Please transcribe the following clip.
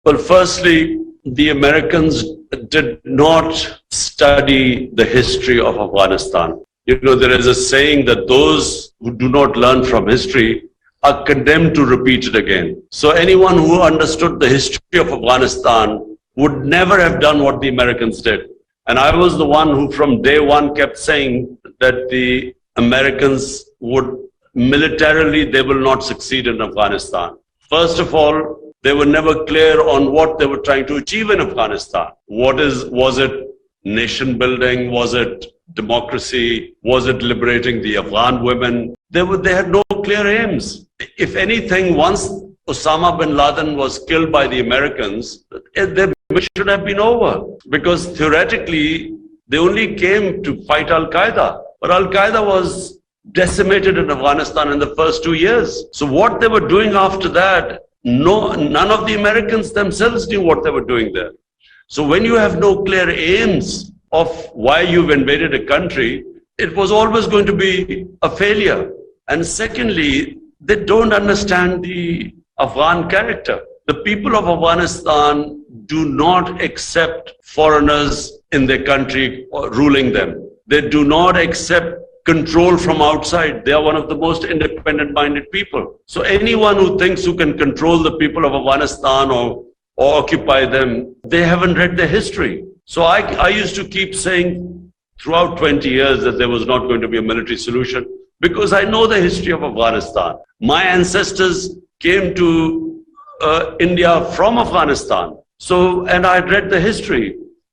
Well, firstly, the Americans did not study the history of Afghanistan. You know, there is a saying that those who do not learn from history are condemned to repeat it again. So anyone who understood the history of Afghanistan would never have done what the Americans did. And I was the one who from day one kept saying that the Americans would militarily, they will not succeed in Afghanistan. First of all, they were never clear on what they were trying to achieve in Afghanistan. Was it nation building? Was it democracy? Was it liberating the Afghan women? They had no clear aims. If anything, once Osama bin Laden was killed by the Americans, their mission should have been over. Because theoretically, they only came to fight Al-Qaeda. But Al-Qaeda was decimated in Afghanistan in the first 2 years. So what they were doing after that, none of the Americans themselves knew what they were doing there. So when you have no clear aims of why you've invaded a country, it was always going to be a failure. And secondly, they don't understand the Afghan character. The people of Afghanistan do not accept foreigners in their country ruling them. They do not accept control from outside. They are one of the most independent-minded people. So anyone who thinks who can control the people of Afghanistan or occupy them, they haven't read their history. So I used to keep saying throughout 20 years that there was not going to be a military solution because I know the history of Afghanistan. My ancestors came to India from Afghanistan. So, and I had read the history.